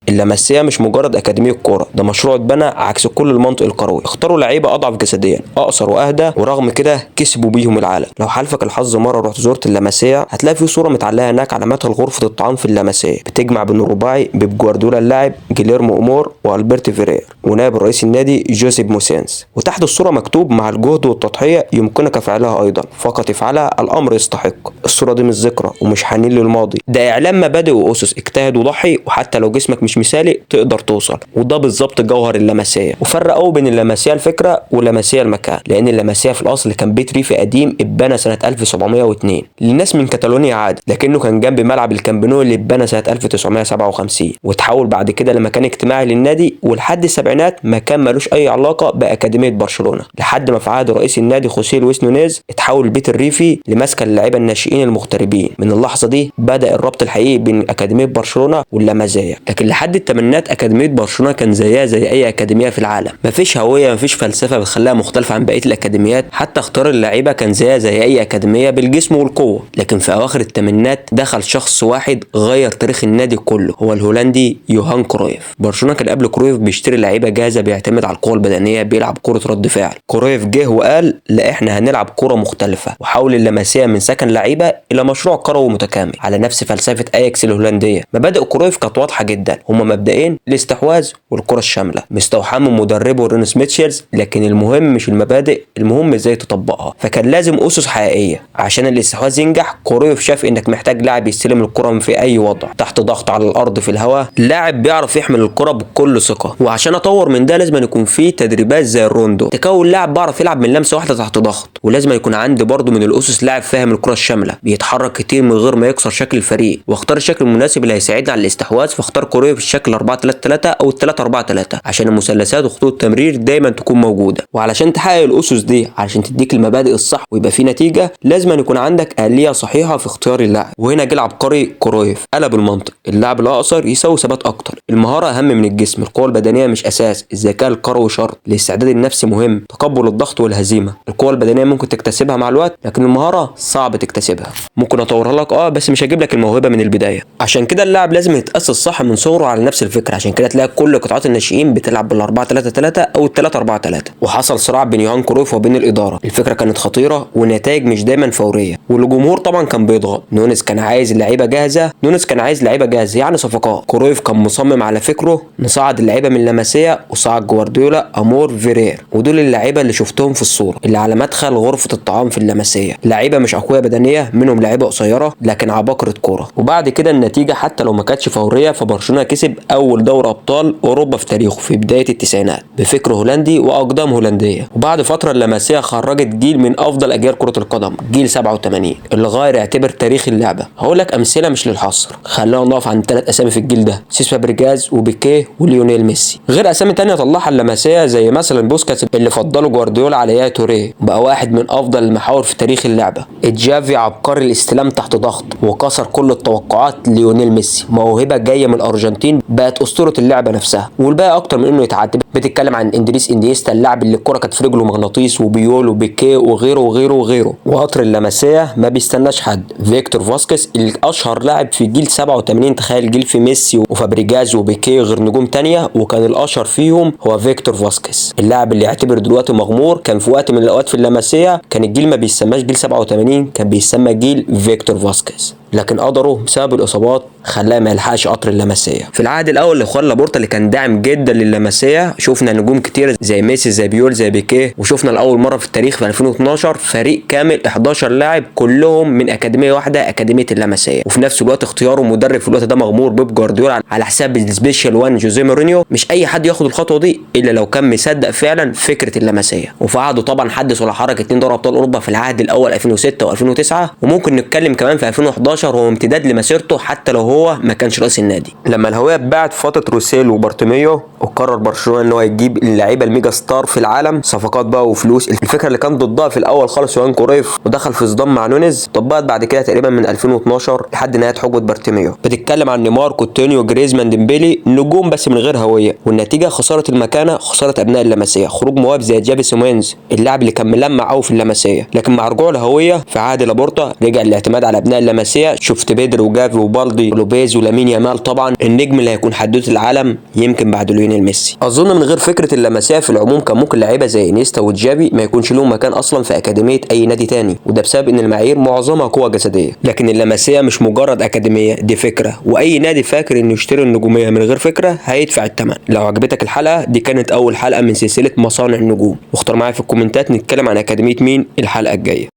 اللاماسيا مش مجرد اكاديميه كوره، ده مشروع اتبنى عكس كل المنطق الكروي. اختاروا لعيبه اضعف جسديا، اقصر واهدى، ورغم كده كسبوا بيهم العالم. لو حالفك الحظ مره رحت زرت اللاماسيا هتلاقي في صوره متعلقه هناك على مدخل غرفه الطعام في اللاماسيا بتجمع بين الرباعي بيب جوارديولا اللاعب، جيليرمو امور، والبرت فيرير، ونائب رئيس النادي جوزيب موسينس. وتحت الصوره مكتوب: مع الجهد والتضحيه يمكنك فعلها ايضا، فقط افعلها، الامر يستحق. الصوره دي مش ذكرى ومش حنين للماضي، ده اعلام مبادئ واسس. اجتهد وضحي، وحتى لو جسمك مش مثالي تقدر توصل. وده بالظبط جوهر اللاماسيا. وفرق قوي بين اللاماسيا الفكره واللاماسيا المكان، لان اللاماسيا في الاصل كان بيت ريفي قديم اتبنى سنه 1702 للناس من كاتالونيا عادي، لكنه كان جنب ملعب الكامب نو اللي اتبنى سنه 1957، وتحول بعد كده لمكان اجتماعي للنادي، ولحد السبعينات مكان ملوش اي علاقه باكاديميه برشلونه، لحد ما في عهد رئيس النادي خوسيه لويس نونيز اتحول البيت الريفي لمسكن اللعيبه الناشئين المغتربين. من اللحظه دي بدا الربط الحقيقي بين اكاديميه برشلونه واللاماسيا. لكن لحد الثمانينات اكاديميه برشلونه كان زيها زي اي اكاديميه في العالم، مفيش هويه، مفيش فلسفه بتخليها مختلفه عن بقيه الاكاديميات، حتى اختيار اللعيبه كان زيها زي اي اكاديميه بالجسم والقوه. لكن في اواخر الثمانينات دخل شخص واحد غير تاريخ النادي كله، هو الهولندي يوهان كرويف. برشلونه كان قبل كرويف بيشتري لعيبه جاهزه بيعتمد على القوه البدنيه، بيلعب كره رد فعل. كرويف جه وقال: لا، احنا هنلعب كره مختلفه، وحول اللاماسيا من سكن لعيبه الى مشروع كروي متكامل على نفس فلسفه اياكس الهولنديه. مبادئ كرويف كانت واضحه جدا، هما مبدئين: الاستحواذ والكره الشامله، مستوحاه من مدربه رينس ميتشلز. لكن المهم مش المبادئ، المهم ازاي تطبقها. فكان لازم اسس حقيقيه عشان الاستحواذ ينجح. كرويف شاف انك محتاج لاعب يستلم الكره في اي وضع، تحت ضغط، على الارض، في الهواء، لاعب بيعرف يحمل الكره بكل ثقه. وعشان اطور من ده لازم يكون في تدريبات زي الروندو تكون لاعب بعرف يلعب من لمسه واحده تحت ضغط. ولازم يكون عندي برضو من الاسس لاعب فاهم الكره الشامله، بيتحرك كتير من غير ما يكسر شكل الفريق. واختار الشكل المناسب اللي هيساعدنا على الاستحواذ، فاختار كرويف الشكل 4-3-3 او 3-4-3 عشان المثلثات وخطوط التمرير دايما تكون موجوده. وعلشان تحقق الاسس دي، علشان تديك المبادئ الصح ويبقى في نتيجه، لازم يكون عندك آلية صحيحه في اختيار اللاعب. وهنا جه العبقري كرويف قلب المنطق: اللاعب الاقصر يساوي ثبات اكتر، المهاره اهم من الجسم، القوه البدنيه مش اساس، الذكاء الكروي شرط، الاستعداد النفسي مهم، تقبل الضغط والهزيمه. القوه البدنيه ممكن تكتسبها مع الوقت، لكن المهاره صعب تكتسبها. ممكن اطورها لك بس مش هجيب لك الموهبه من البدايه. عشان كده اللاعب لازم يتاسس صح من صغره على نفس الفكره. عشان كده تلاقي كل قطاعات الناشئين بتلعب بال4-3-3 او ال3-4-3. وحصل صراع بين يوهان كرويف وبين الاداره، الفكره كانت خطيره والنتائج مش دايما فوريه، والجمهور طبعا كان بيضغط. نونيز كان عايز اللعيبه جاهزه، يعني صفقات. كرويف كان مصمم على فكره: نصعد اللعيبه من لاماسيا، وصعد جوارديولا، امور، فيرير، ودول اللعيبه اللي شفتهم في الصوره اللي على مدخل غرفه الطعام في اللاماسيا. لعيبه مش اقوياء بدنيه، منهم لعيبه قصيره لكن عباقره كوره. وبعد كده النتيجه حتى لو ما كانتش فوريه، فبرشلونه كسب اول دوري ابطال اوروبا في تاريخه في بدايه التسعينات بفكر هولندي واقدام هولنديه. وبعد فتره اللاماسيا خرجت جيل من افضل اجيال كره القدم، جيل 87 اللي غير يعتبر تاريخ اللعبه. هقول لك امثله مش للحصر، خلينا نقف عند 3 اسامي في الجيل ده: سيس فابريجاز وبيكيه وليونيل ميسي، غير اسامي تانية طلعها اللاماسيا زي مثلا بوسكاتس اللي فضلوا جوارديولا على يايا توريه، بقى واحد من افضل المحاور في تاريخ اللعبه. جافي عبقري الاستلام تحت ضغط وكسر كل التوقعات. ليونيل ميسي موهبه جايه من الارجنتين، بقت اسطوره اللعبه نفسها. والباقي اكتر من انه يتعدى. بتتكلم عن اندريس انيستا، اللاعب اللي الكره كانت في رجله مغناطيس، وبيول وبيكيه وغيره وغيره وغيره. وقطر اللاماسيا ما بيستناش حد: فيكتور فاسكيز اللي اشهر لاعب في جيل 87. تخيل جيل في ميسي وفابريجاز وبيكيه غير نجوم تانية، وكان الاشهر فيهم هو فيكتور فاسكيز، اللاعب اللي يعتبر دلوقتي مغمور. كان في وقت من الاوقات في اللاماسيا كان الجيل ما بيسماش جيل 87، كان بيسمى جيل فيكتور فاسكيز. لكن قدره بسبب الاصابات خلاه ما يلحقش قطر اللاماسيا. في العهد الاول لاخوان لابورتا اللي كان داعم جدا للاماسيا، شفنا نجوم كتير زي ميسي، زي بيول، زي بيكيه. وشفنا لاول مره في التاريخ في 2012 فريق كامل 11 لاعب كلهم من اكاديميه واحده، اكاديميه اللاماسيا. وفي نفس الوقت اختياره مدرب في الوقت ده مغمور بيب جوارديولا على حساب السبيشال وان جوزيه مورينيو. مش اي حد ياخد الخطوه دي الا لو كان مصدق فعلا فكره اللاماسيا. وفي عهده طبعا حدث ولا حرج 2 دوري ابطال اوروبا في العهد الاول 2006 و2009. وممكن نتكلم كمان في 2011 هو امتداد لمسيرته حتى لو هو ما كانش رئيس النادي. لما الهويه اتباعت في فتره روسيل وبارتيميو، وقرر برشلونه ان هو يجيب اللعيبه الميجا ستار في العالم، صفقات بقى وفلوس. الفكره اللي كان ضدها في الاول خالص يوهان كرويف ودخل في صدام مع نونيز، طبقت بعد كده تقريبا من 2012 لحد نهايه حقبه بارتيميو. بتتكلم عن نيمار، كوتينيو، جريزمان، ديمبيلي، نجوم بس من غير هويه. والنتيجه خساره المكانه، خساره ابناء اللاماسيا، خروج مواهب زي جافي سيمونز اللاعب اللي كان ملمع قوي في اللاماسيا. لكن مع رجوع الهويه في عهد لابورتا رجع الاعتماد على ابناء اللاماسيا كده شفت بيدر وجافي وبالدي ولوبيز ولامين يامال، طبعا النجم اللي هيكون حدوث العالم يمكن بعد ليونيل ميسي. اظن من غير فكره اللمسيه في العموم كان ممكن لعيبه زي انيستا وتجافي ما يكونش لهم مكان اصلا في اكاديميه اي نادي تاني، وده بسبب ان المعايير معظمها قوه جسديه. لكن اللمسيه مش مجرد اكاديميه، دي فكره، واي نادي فاكر انه يشتري النجوميه من غير فكره هيدفع الثمن. لو عجبتك الحلقه دي كانت اول حلقه من سلسله مصانع النجوم، واختار معايا في الكومنتات نتكلم عن اكاديميه مين الحلقه الجايه.